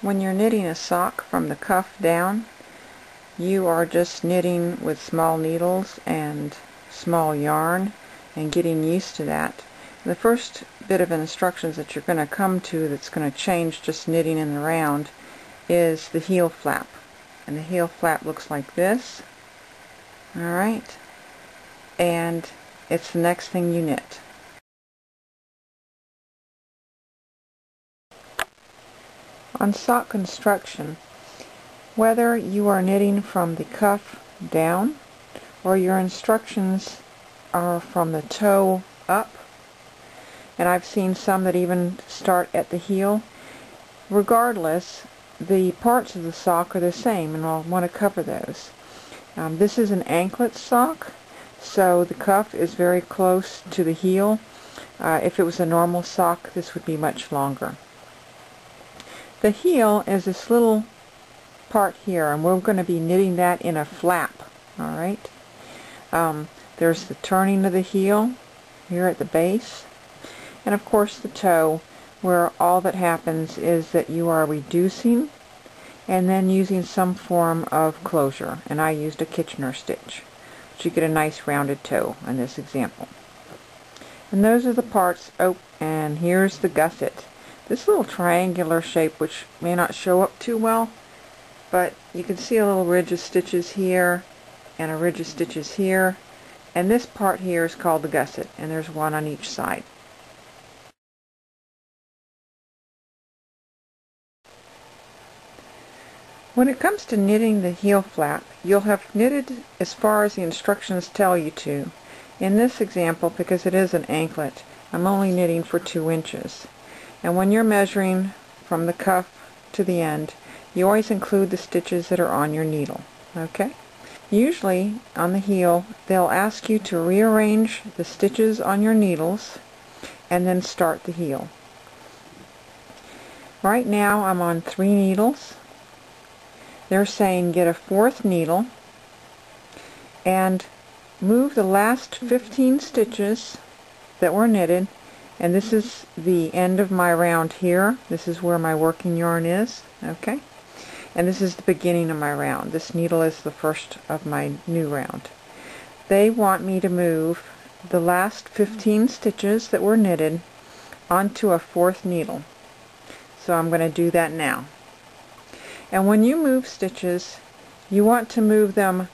When you're knitting a sock from the cuff down, you are just knitting with small needles and small yarn and getting used to that. The first bit of instructions that you're going to come to that's going to change just knitting in the round is the heel flap. And the heel flap looks like this. Alright, and it's the next thing you knit. On sock construction, whether you are knitting from the cuff down or your instructions are from the toe up, and I've seen some that even start at the heel, regardless, the parts of the sock are the same, and I'll want to cover those. This is an anklet sock, so the cuff is very close to the heel. If it was a normal sock, this would be much longer. The heel is this little part here, and we're going to be knitting that in a flap. Alright? There's the turning of the heel here at the base, and of course the toe, where all that happens is that you are reducing and then using some form of closure, and I used a Kitchener stitch, but you get a nice rounded toe in this example. And those are the parts. Oh, and here's the gusset. This little triangular shape, which may not show up too well, but you can see a little ridge of stitches here and a ridge of stitches here, and this part here is called the gusset, and there's one on each side. When it comes to knitting the heel flap, you'll have knitted as far as the instructions tell you to. In this example, because it is an anklet, I'm only knitting for 2 inches. And when you're measuring from the cuff to the end, you always include the stitches that are on your needle. Okay? Usually, on the heel, they'll ask you to rearrange the stitches on your needles and then start the heel. Right now, I'm on 3 needles. They're saying get a 4th needle and move the last 15 stitches that were knitted, and this is the end of my round here. This is where my working yarn is, okay? And this is the beginning of my round. This needle is the first of my new round. They want me to move the last 15 stitches that were knitted onto a 4th needle. So I'm going to do that now. And when you move stitches, you want to move them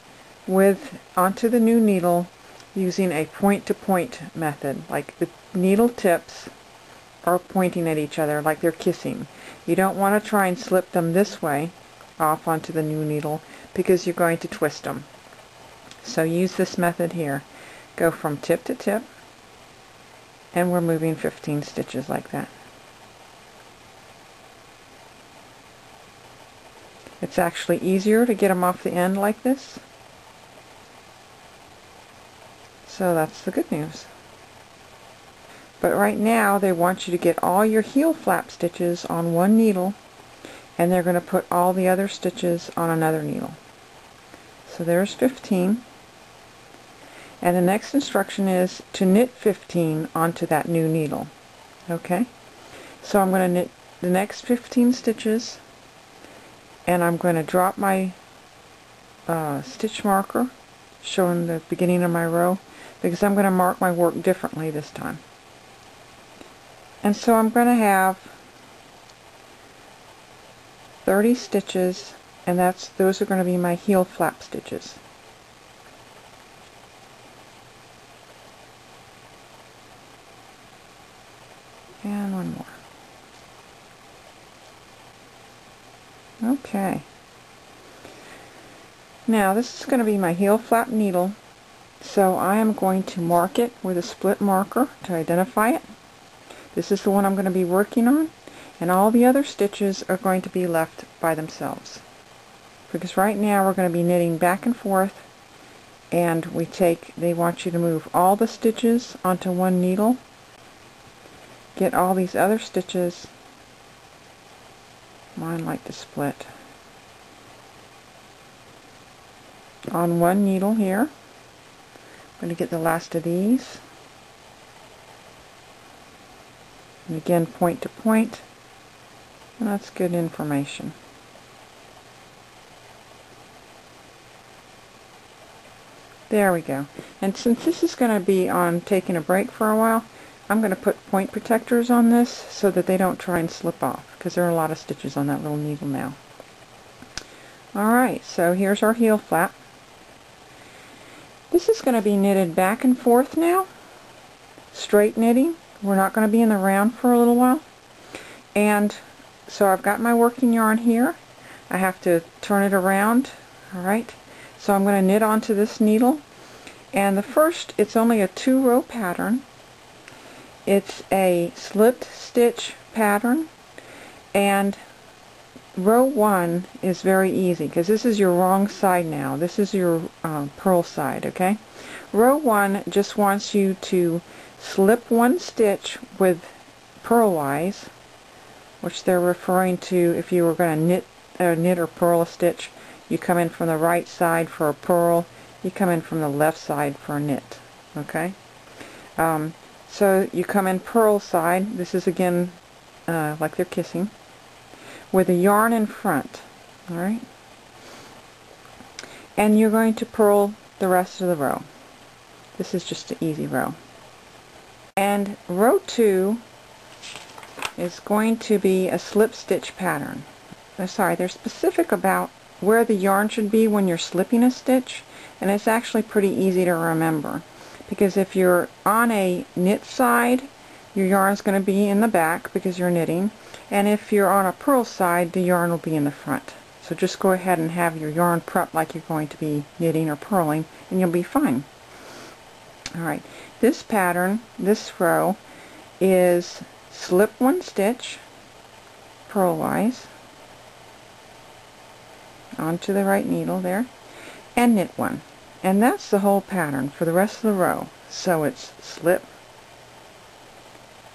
onto the new needle using a point-to-point method. Like the needle tips are pointing at each other like they're kissing. You don't want to try and slip them this way off onto the new needle because you're going to twist them. So use this method here. Go from tip to tip, and we're moving 15 stitches like that. It's actually easier to get them off the end like this. So that's the good news. But right now they want you to get all your heel flap stitches on one needle, and they're going to put all the other stitches on another needle. So there's 15. And the next instruction is to knit 15 onto that new needle. Okay? So I'm going to knit the next 15 stitches, and I'm going to drop my stitch marker showing the beginning of my row, because I'm going to mark my work differently this time. And so I'm going to have 30 stitches, and those are going to be my heel flap stitches. And one more. Okay. Now this is going to be my heel flap needle, so I am going to mark it with a split marker to identify it. This is the one I'm going to be working on, and all the other stitches are going to be left by themselves. Because right now we're going to be knitting back and forth, and they want you to move all the stitches onto one needle, get all these other stitches. Mine like to split on one needle here. I'm going to get the last of these, and again point to point, And that's good information. There we go. And since this is going to be on taking a break for a while, I'm going to put point protectors on this so that they don't try and slip off, because there are a lot of stitches on that little needle now. Alright, so here's our heel flap. This is going to be knitted back and forth now, straight knitting. We're not going to be in the round for a little while. And so I've got my working yarn here. I have to turn it around. Alright, so I'm going to knit onto this needle. And the first, it's only a 2-row pattern. It's a slipped stitch pattern, and row 1 is very easy because this is your wrong side now. This is your purl side, okay? Row 1 just wants you to slip 1 stitch with purlwise, which they're referring to if you were going to knit or purl a stitch. You come in from the right side for a purl, you come in from the left side for a knit, okay? So you come in purl side, this is again like they're kissing, with a yarn in front, alright? And you're going to purl the rest of the row. This is just an easy row. And row 2 is going to be a slip stitch pattern. They're specific about where the yarn should be when you're slipping a stitch, and it's actually pretty easy to remember. Because if you're on a knit side, your yarn's going to be in the back because you're knitting, and if you're on a purl side, the yarn will be in the front. So just go ahead and have your yarn prepped like you're going to be knitting or purling, and you'll be fine. Alright, this pattern, this row, is slip 1 stitch purlwise onto the right needle there, and knit 1. And that's the whole pattern for the rest of the row. So it's slip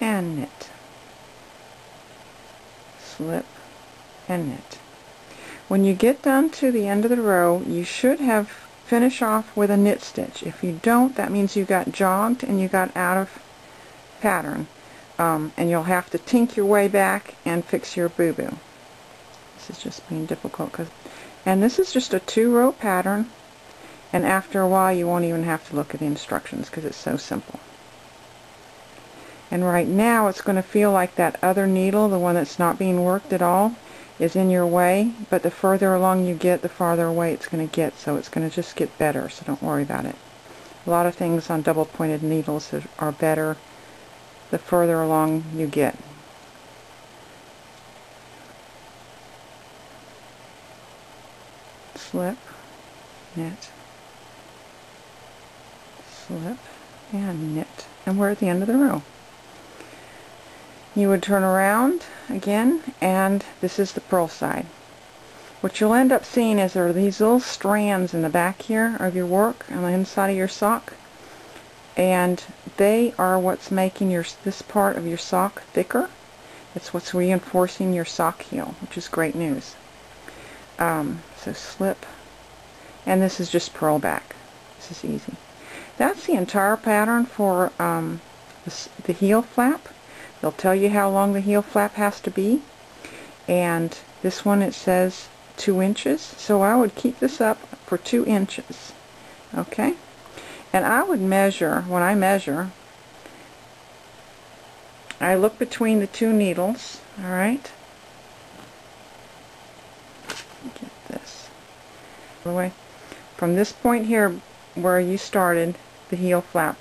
and knit, slip and knit. When you get down to the end of the row, you should have finished off with a knit stitch. If you don't, that means you got jogged and you got out of pattern. And you'll have to tink your way back and fix your boo-boo. This is just being difficult. And this is just a 2-row pattern. And after a while you won't even have to look at the instructions because it's so simple. And right now it's going to feel like that other needle, the one that's not being worked at all, is in your way, but the further along you get, the farther away it's going to get, so it's going to just get better, so don't worry about it. A lot of things on double pointed needles are better the further along you get. Slip, knit, slip, and knit. And we're at the end of the row. You would turn around again, and this is the purl side. What you'll end up seeing is there are these little strands in the back here of your work on the inside of your sock, and they are what's making this part of your sock thicker. It's what's reinforcing your sock heel, which is great news. So slip, and this is just purl back. This is easy. That's the entire pattern for the heel flap. They'll tell you how long the heel flap has to be, and this one it says 2 inches, so I would keep this up for 2 inches. Okay? And I would measure, when I measure, I look between the 2 needles, alright? Get this. By the way, from this point here where you started the heel flap